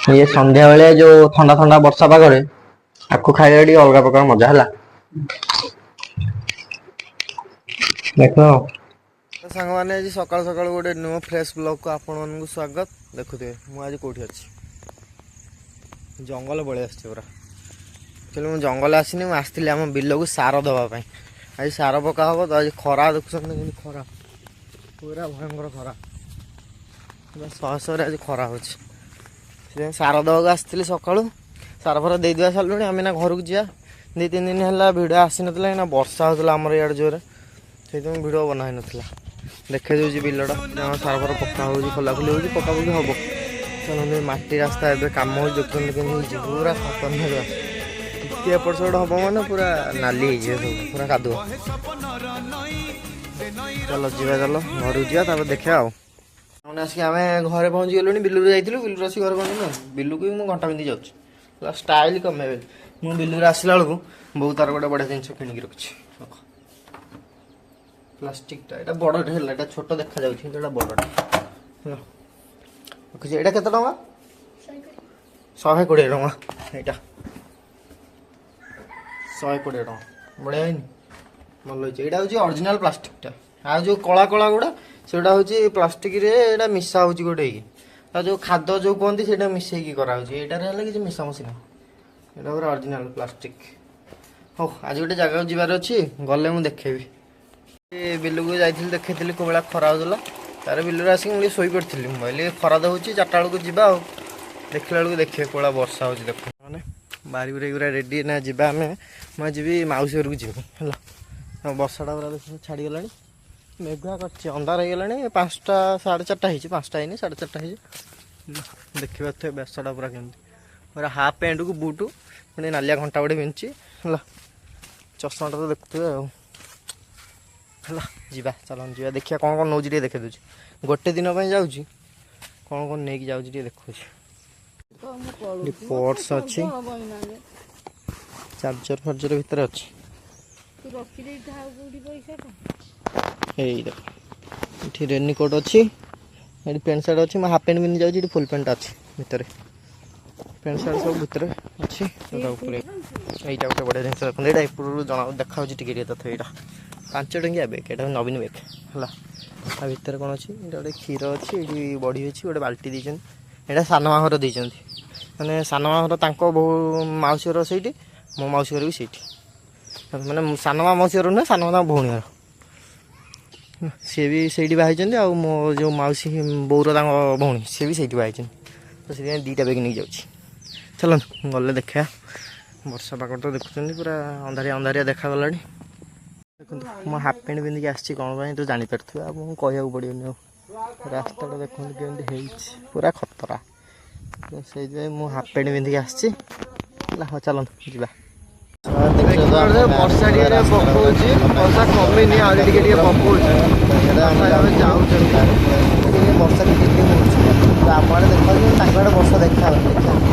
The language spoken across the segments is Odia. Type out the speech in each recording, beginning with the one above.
ये संध्या बेले जो ठंडा ठंडा वर्षा पागरे आपको खाइले टी अलग प्रकार मजा है देख सांग मैंने आज सकाल सकाल गोटे नुआ फ्रेश ब्लॉग को आपण मानक स्वागत देखुए मुझे कौटी अच्छी जंगल बड़े आसरा चलो मुझे जंगल आसनी मुझे आम बिल को सार दवापाई आज सार पका हम तो आज खरा देखुं खरा पूरा भयंकर खरा शह शह आज खरा हो सार दवाक आसती सका सार फार दे दुआ सारे आम ना घर को जा 2-3 दिन है भिड आसी ना वर्षा होता आमर इे जोरे से भिड बना नाला देखे दूसरी बिलटा सार फार पका हो खोलाखोली हो पकापकी हम चलो मटी रास्ता एवं कम हो देखते पूरा खतरनाक टी एपट सेपट हम मैंने पूरा नाली सब पूरा कादुआ चलो जा चलो घर को जा देखा मैंने आसिक आम घरे पहुँची गलुँ बिलू जाइलु बिलू आसिक घर पहुँचल बिलू को मुझे घंटा पिंधि जाऊँ स्टाइल कमे मुझे बिलू आसला बेलू बहुत तार गोटे बढ़िया जिन किणिक रखी प्लास्टिकटा ये बड़टे है छोट देखा जाऊँगा बड़टा रखी यहाँ के 120 टଙ୍କା यहाँ 120 टଙ୍କା बढ़िया है भल यहाँ हूँ ओरिजिनल प्लास्टिकटा आ जो कला कला गुड़ा से हूँ प्लास्टिक रे मिसा हो गोटे जो खाद जो कहते हैं मिसेक कराऊँ यहाँ किसी मिसामसी ना यहाँ पूरा ओरिजिनल प्लास्टिक हो आज गोटे जगह जीवार अच्छी गले मुझे देखेबी बिलू को जाइए देखी कौ भाया खरा होगा तार बिलू आसिक मुझे शोई पड़ी मुझे खरा तो चार्टा बेलू जा देखला बेलू देखिए कौड़ा वर्षा हो देख मैंने बारी बुरी पूरा रेडी ना जा मैं जी मौसी घर को जी है वर्षाटा पूरा देख छाड़गला मेघुआ कर अंधार हो गला 5टा 4:30 हो 5टा है 4:30 देखिए थे बेसटा पूरा केमती पूरा हाफ पैंट को बुट पुणी नालिया घंटा गोटे पिंधि है चषमाटा तो देखुए है चलो जा देखिए कौन कौन नौ देखे दूसरी गोटे दिन जाऊँगी कौन कौन नहीं जाऊँगी देखुची पर्स अच्छी चार्जर फार्जर भितर अच्छी ये रेनकोट अच्छी ये पेंट सार्ट अच्छी मैं हाफ पेंट पिंधि जाऊँगी फुल पेंट अच्छी भितर पेंट सार्ट सब भितर अच्छी यहाँ गोटे बढ़िया जिन रखते यहाँ एपटू जना देखा टे तथा यहाँ 5 टंकिया बेग ये नवीन बेग है भितर कौन अच्छी गोटे क्षीर अच्छी ये बड़ी अच्छी गोटे बाल्टी देते यहाँ सानमा घर देते मैंने सानमा घर बो मौसी घर से मो मौसी घर भी सही मैंने सानमा मौसी घर नुहे सानमा भौणी घर सी भी सही बाहर आ मो जो मौसी बोर भौणी सी भी सही बाहर तो से 2टा बेग नहीं जाऊँगी चलो गले देखा वर्षा पाग तो देखुं पूरा अंधारिया अंधारिया देखा गला देखो मो हाफ पेंट पिंधिक आसी कौन तो जापे आप कह पड़ोनी रास्ता देखते केमती पूरा खतरा तो से मुझे हाफ पेंट पिंधिक आसी हाँ चलो जा वर्षा टे पकाऊँ वर्षा कमी आज टे पकाऊँ वर्षा आप देखा वर्षा देखा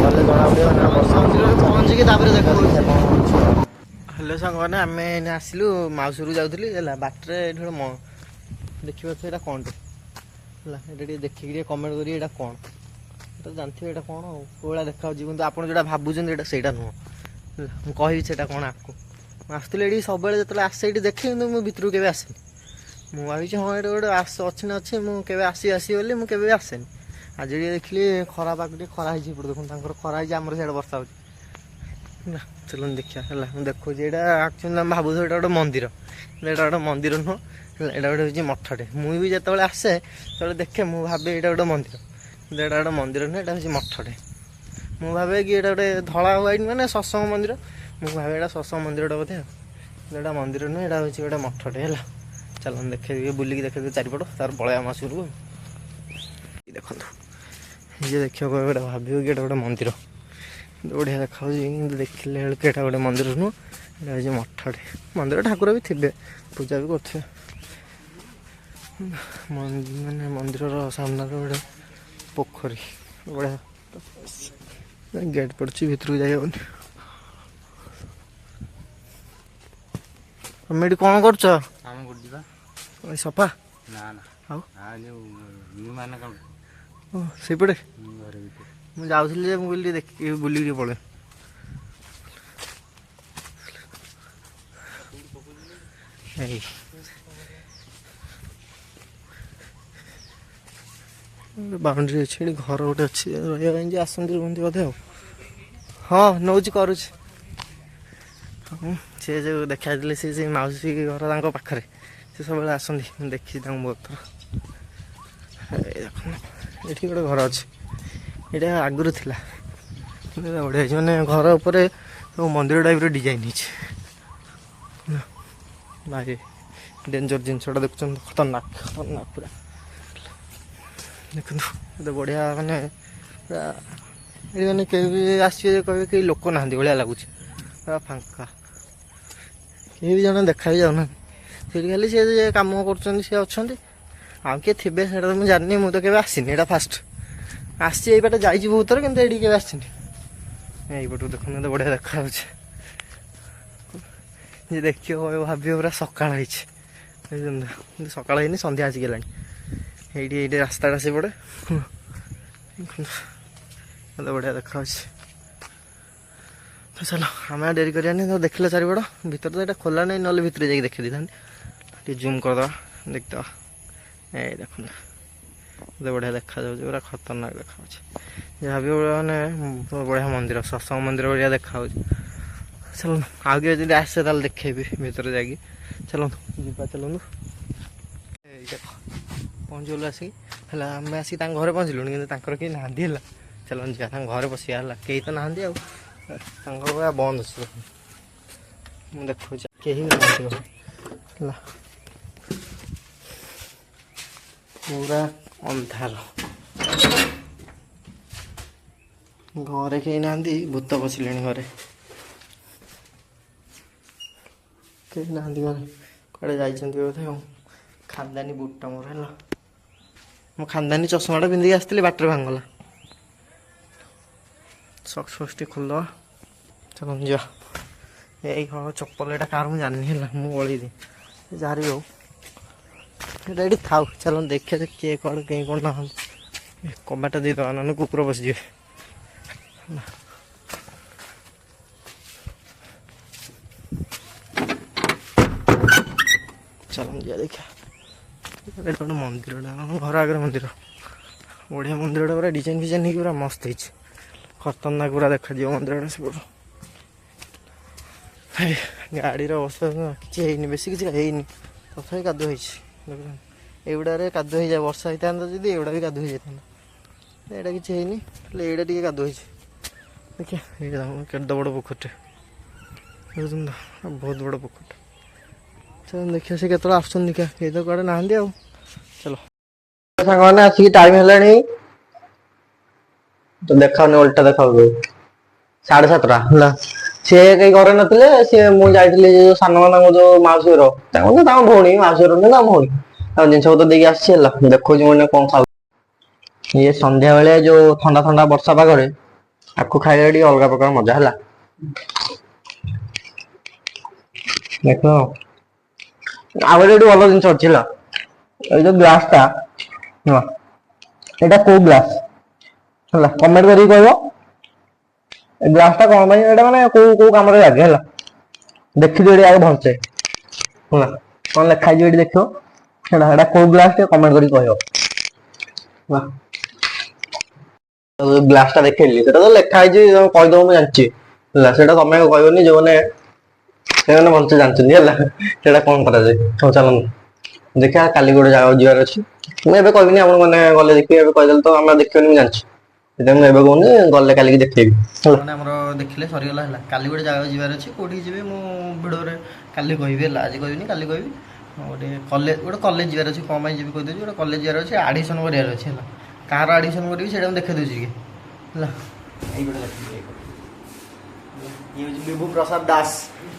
गले जना पड़ा वर्षा पहुँचिकी देखा हेलो सांग मैंने आम आसलु मौसी को जाऊँगी बाटर ये देखिए यहाँ कौन टे देखिए कमेंट करिए यहाँ कौन तो जानते यहाँ कौन कौड़ा देखा कि आप जो भावुं से नुह कहि से कौन आपको आसती ये सब जो आसे ये देखे मुझे भितर के आसे मुझे भाई हाँ ये गोटे अच्छे ना अच्छे मुझे आसी बोली मुझे आसेनि आज ये देखिए खरा पाग खरा हो देखो खरा होमर सियाड़े वर्षा हो चलो देखा है देखो यहाँ एक्चुअली भावुँ यहाँ गोटे मंदिर यहाँ गोटे मंदिर नुह यहाँ गोटे मठटे मुझे भी जो आसे तो देखे मुझे भावे यहाँ गोटे मंदिर यहाँ गोटे मंदिर नुह यहाँ हूँ मठटे मुझे भावे कि यहाँ गोटे धला व्हाइट मैंने सत्संग मंदिर मुझे भावे यहाँ सत्संग मंदिर बोधे यहाँ मंदिर नुह यहाँ हूँ गोटे मठटे है चलो देखे बुलिकी देखे चारिपट तार पलैया मौसी घर को देखो ये देखिए गोटे भाव कि यहाँ गोटे मंदिर बढ़िया देखा देखिले बेलू गोटे मंदिर नुह यहाँ हूँ मठटे मंदिर ठाकुर भी थे पूजा भी करते मैंने मंदिर सामने गोटे पोखरी बढ़िया गेट पड़ी भितर जाऊँ तुम ये कौन कर सफा ना ना आउ जो मान सेपटे ମୁଁ ଯାଉଥିଲି ଯେ ମୁଁ କହିଲି ଦେଖି ବୁଲିକି ପଳେ। ଏଇ ବାଉଣ୍ଡ୍ରି ଅଛି, ଏଠି ଘର ଗୋଟେ ଅଛି ରହିବା ପାଇଁ ଯେ ଆସନ୍ତି ରୁହନ୍ତି ବୋଧେ ଆଉ। ହଁ ନେଉଛି କରୁଛି। ହଁ ସେ ଯେଉଁ ଦେଖାଯାଇଥିଲେ ସେ ମାଉସୀ ଘର ତାଙ୍କ ପାଖରେ, ସେ ସବୁବେଳେ ଆସନ୍ତି, ମୁଁ ଦେଖିଛି ତାଙ୍କୁ ବହୁତ ଥର। ଏଇ ଦେଖୁନ ଏଠି ଗୋଟେ ଘର ଅଛି, ଏଇଟା ଆଗରୁ ଥିଲା, ବଢ଼ିଆ ହେଇଛି, ମାନେ ଘର ଉପରେ ସବୁ ମନ୍ଦିର ଟାଇପ୍ର ଡିଜାଇନ୍ ହେଇଛି। ଭାଇ ଡେଞ୍ଜର ଜିନିଷଟା ଦେଖୁଛନ୍ତି, ଖତରନାକ ଖତରନାକ ପୁରା। ଦେଖନ୍ତୁ ଏତେ ବଢ଼ିଆ, ମାନେ ପୁରା ଏଠି ମାନେ କେହି ବି ଆସିବେ କହିବେ କେହି ଲୋକ ନାହାନ୍ତି ଭଳିଆ ଲାଗୁଛି, ପୁରା ଫାଙ୍କା, କେହି ବି ଜଣେ ଦେଖା ବି ଯାଉନାହାନ୍ତି। ସେଇଠି ଖାଲି ସିଏ ଯେ କାମ କରୁଛନ୍ତି ସିଏ ଅଛନ୍ତି, ଆଉ କିଏ ଥିବେ ସେଇଟା ତ ମୁଁ ଜାଣିନି, ମୁଁ ତ କେବେ ଆସିନି, ଏଇଟା ଫାଷ୍ଟ ଆସିଛି। ଏଇପଟେ ଯାଇଛି ବହୁତ ଥର କିନ୍ତୁ ଏଇଠି କେବେ ଆସିନି। ଏଇପଟକୁ ଦେଖନ୍ତୁ ଏତେ ବଢ଼ିଆ ଦେଖାଯାଉଛି, ଯିଏ ଦେଖିବ ଭାବିବ ପୁରା ସକାଳ ହେଇଛି, ବୁଝୁଛନ୍ତି? କିନ୍ତୁ ସକାଳ ହେଇନି, ସନ୍ଧ୍ୟା ଆସିକି ହେଲାଣି। ଏଇଠି ଏଇଠି ରାସ୍ତାଟା ସେପଟେ ଏତେ ବଢ଼ିଆ ଦେଖାଯାଉଛି। ତ ଚାଲ ଆମେ ଆଉ ଡେରି କରିବାନି, ତ ଦେଖିଲେ ଚାରିପଟ ଭିତରେ ତ ଏଇଟା ଖୋଲା ନାହିଁ, ନହେଲେ ଭିତରେ ଯାଇକି ଦେଖି ଦେଇଥାନ୍ତି। ଟିକେ ଜୁମ୍ କରିଦେବା ଦେଖିଦେବା। ଏଇ ଦେଖନ୍ତୁ ଏତେ ବଢ଼ିଆ ଦେଖାଯାଉଛି, ପୁରା ଖତରନାକ ଦେଖାଯାଉଛି। ଯାହା ବି ମାନେ ବଢ଼ିଆ ମନ୍ଦିର, ସତ୍ସଙ୍ଗ ମନ୍ଦିର ଭଳିଆ ଦେଖାଯାଉଛି। ଚାଲନ୍ତୁ ଆଉ କିଏ ଯଦି ଆସେ ତାହେଲେ ଦେଖେଇବି ଭିତରେ ଯାଇକି। ଚାଲନ୍ତୁ ଯିବା, ଚାଲନ୍ତୁ। ଏଇ ଦେଖ ପହଞ୍ଚିଗଲୁ ଆସିକି ହେଲା, ଆମେ ଆସିକି ତାଙ୍କ ଘରେ ପହଞ୍ଚିଲୁଣି କିନ୍ତୁ ତାଙ୍କର କେହି ନାହାନ୍ତି ହେଲା। ଚାଲନ୍ତୁ ଯିବା ତାଙ୍କ ଘରେ ପଶିବା ହେଲା, କେହି ତ ନାହାନ୍ତି ଆଉ, ତାଙ୍କ ଘର ପୁରା ବନ୍ଦ ଅଛି। ମୁଁ ଦେଖୁଛି କେହି ବି ନାହାନ୍ତି ଘରେ ହେଲା, ପୁରା ଅନ୍ଧାର, ଘରେ କେହି ନାହାନ୍ତି, ଭୂତ ପଶିଲେଣି ଘରେ, କେହି ନାହାନ୍ତି ଘରେ, କୁଆଡ଼େ ଯାଇଛନ୍ତି ବୋଧେ ଆଉ। ଖାନଦାନୀ ବୁଟଟା ମୋର ହେଲା, ମୁଁ ଖାନଦାନୀ ଚଷମାଟା ପିନ୍ଧିକି ଆସିଥିଲି, ବାଟରେ ଭାଙ୍ଗିଗଲା। ସକ୍ସ ଫକ୍ସ ଟିକେ ଖୋଲିଦେବା, ଚାଲନ୍ତୁ ଯିବା। ଏଇ ହଁ ଚପଲ ଏଇଟା କାହାର ମୁଁ ଜାଣିନି ହେଲା, ମୁଁ ଗଳେଇଦିଏ ଯାହାରି ହଉ, ଏଇଟା ଏଇଠି ଥାଉ। ଚାଲନ୍ତୁ ଦେଖିବା କିଏ କୁଆଡ଼େ କେହି କ'ଣ ନାହାନ୍ତି, କବାଟ ଦେଇଦେବା ନହେଲେ କୁକୁର ପଶିଯିବେ। ଚାଲନ୍ତୁ ଯିବା ଦେଖିବା। ଏଇଟା ଗୋଟେ ମନ୍ଦିରଟା, ଆମ ଘର ଆଗରେ ମନ୍ଦିର, ବଢ଼ିଆ ମନ୍ଦିରଟା, ପୁରା ଡିଜାଇନ୍ ଫିଜାଇନ୍ ହେଇକି ପୁରା ମସ୍ତ ହେଇଛି, ଖତରନାକ ପୁରା ଦେଖାଯିବ ମନ୍ଦିରଟା ସେପଟୁ। ଗାଡ଼ିର ଅବସ୍ଥା କିଛି ହେଇନି, ବେଶୀ କିଛି ହେଇନି, ତଥାପି କାଦୁଅ ହେଇଛି। ଦେଖୁଛନ୍ତି ଏଇଗୁଡ଼ାରେ କାଦୁଅ ହେଇଯାଏ, ବର୍ଷା ହେଇଥାନ୍ତା ଯଦି ଏଇଗୁଡ଼ା ବି କାଦୁଅ ହେଇଯାଇଥାନ୍ତା। ଏଇଟା କିଛି ହେଇନି, ହେଲେ ଏଇଟା ଟିକେ କାଦୁଅ ହେଇଛି। ଦେଖିବା ଏଇଟା କେତେ ବଡ଼ ପୋଖରୀଟେ, ବୁଝୁଛନ୍ତି ତ, ବହୁତ ବଡ଼ ପୋଖରୀଟେ। ଚାଲ ଦେଖିବା ସେ କେତେବେଳେ ଆସୁଛନ୍ତି, ଦେଖିବା କେହି ତ କୁଆଡ଼େ ନାହାନ୍ତି ଆଉ। ଚାଲ ସାଙ୍ଗମାନେ ଆସିକି ଟାଇମ ହେଲାଣି ତ ଦେଖାଉନି, ଓଲଟା ଦେଖାଉଛି 7:30 ହେଲା। ସିଏ କେହି ଘରେ ନଥିଲେ, ସିଏ ମୁଁ ଯାଇଥିଲି ଯୋଉ ସାନମାନଙ୍କ ଯୋଉ ମାଉସୀ ଘର, ତାଙ୍କ ଭଉଣୀ, ମାଉସୀ ଘର ନୁହେଁ ତାଙ୍କ ଭଉଣୀ, ତାଙ୍କ ଜିନିଷ ପତ୍ର ଦେଇକି ଆସିଛି ହେଲା। ଦେଖଉଛି ମୁଁ କଣ ଖାଉ, ଇଏ ସନ୍ଧ୍ୟା ବେଳେ ଯୋଉ ଥଣ୍ଡା ଥଣ୍ଡା ବର୍ଷା ପାଗରେ ଆକୁ ଖାଇଲେ ଟିକେ ଅଲଗା ପ୍ରକାର ମଜା ହେଲା। ଦେଖ ଆଉ ଗୋଟେ ଏଠି ଭଲ ଜିନିଷ ଅଛି ହେଲା, ଏଇ ଯୋଉ ଗ୍ଲାସ ଟା ହେଲା, ଏଇଟା କୋଉ ଗ୍ଲାସ ହେଲା, କମେଣ୍ଟ କରିକି କହିବ ଏ ଗ୍ଲାସ ଟା କଣ ପାଇଁ, ଏଇଟା ମାନେ କୋଉ କୋଉ କାମରେ ଲାଗେ ହେଲା। ଦେଖିଦିଅ ଏଠି ଆଗ ଭଲସେ ହେଲା, କଣ ଲେଖା ହେଇଯିବ ଏଠି ଦେଖିବ ହେଲା, ଏଇଟା କୋଉ ଗ୍ଲାସ ଟିକେ କମେଣ୍ଟ କରିକି କହିବ ହେଲା। ଗ୍ଲାସ ଟା ଦେଖେଇଲି, ସେଟା ତ ଲେଖା ହେଇଛି, କହିଦବ ମୁଁ ଜାଣିଛି ହେଲା, ସେଇଟା ତମେ କହିବନି, ଯୋଉମାନେ ସେମାନେ ଭଲସେ ଜାଣିଛନ୍ତି ହେଲା ସେଇଟା କଣ କରାଯାଏ। ହଉ ଚାଲନ୍ତୁ ଦେଖିବା, କାଲି ଗୋଟେ ଜାଗାକୁ ଯିବାର ଅଛି। ମୁଁ ଏବେ କହିବିନି, ଆପଣ ମାନେ ଗଲେ ଦେଖିବେ, ଏବେ କହିଦେଲେ ତ ଆମେ ଦେଖିବନି, ମୁଁ ଜାଣିଛି, ସେଥିପାଇଁ ମୁଁ ଏବେ କହୁନି, ଗଲେ କାଲିକି ଦେଖେଇବି। ମାନେ ଆମର ଦେଖିଲେ ସରିଗଲା ହେଲା, କାଲି ଗୋଟେ ଜାଗାକୁ ଯିବାର ଅଛି, କୋଉଠିକି ଯିବି ମୁଁ ଭିଡ଼ିଓରେ କାଲି କହିବି ହେଲା, ଆଜି କହିବିନି କାଲି କହିବି। ଗୋଟେ କଲେଜ ଯିବାର ଅଛି, କ'ଣ ପାଇଁ ଯିବି କହିଦେଉଛି, ଗୋଟେ କଲେଜ ଯିବାର ଅଛି, ଆଡ଼ମିସନ୍ କରିବାର ଅଛି ହେଲା। କାହାର ଆଡ଼ମିସନ୍ କରିବି ସେଇଟା ମୁଁ ଦେଖେଇ ଦେଉଛି ଟିକେ ହେଲା। ଏଇପଟେ ଦେଖିବି, ଇଏ ହେଉଛି ବିଭୁ ପ୍ରସାଦ ଦାସ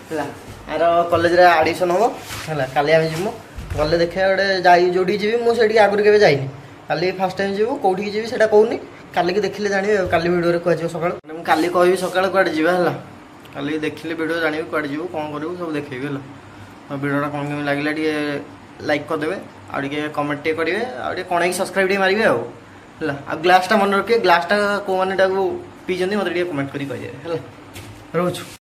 ହେଲା, ଆର କଲେଜରେ ଆଡ଼ମିସନ୍ ହେବ ହେଲା। କାଲି ଆମେ ଯିବୁ, ଗଲେ ଦେଖିବା ଗୋଟେ ଯୋଉଠିକି ଯିବି, ମୁଁ ସେଇଠିକି ଆଗରୁ କେବେ ଯାଇନି, କାଲି ଫାର୍ଷ୍ଟ ଟାଇମ୍ ଯିବୁ। କୋଉଠିକି ଯିବି ସେଇଟା କହୁନି, କାଲିକି ଦେଖିଲେ ଜାଣିବେ ଆଉ, କାଲି ଭିଡ଼ିଓରେ କୁହାଯିବ ସକାଳୁ। ମୁଁ କାଲି କହିବି ସକାଳୁ କୁଆଡ଼େ ଯିବା ହେଲା, କାଲି ଦେଖିଲେ ଭିଡ଼ିଓ ଜାଣିବି କୁଆଡ଼େ ଯିବୁ, କ'ଣ କରିବୁ, ସବୁ ଦେଖେଇବି ହେଲା। ଭିଡ଼ିଓଟା କ'ଣ କେମିତି ଲାଗିଲା ଟିକେ ଲାଇକ୍ କରିଦେବେ, ଆଉ ଟିକେ କମେଣ୍ଟ ଟିକେ କରିବେ, ଆଉ ଟିକେ କଣେଇକି ସବସ୍କ୍ରାଇବ୍ ଟିକେ ମାରିବେ ଆଉ ହେଲା। ଆଉ ଗ୍ଲାସ୍ଟା ମନେ ରଖିବେ, ଗ୍ଲାସ୍ଟା କେଉଁମାନେ ତାକୁ ପିଇଛନ୍ତି ମୋତେ ଟିକେ କମେଣ୍ଟ କରି କହିଦେବେ ହେଲା। ରହୁଛୁ।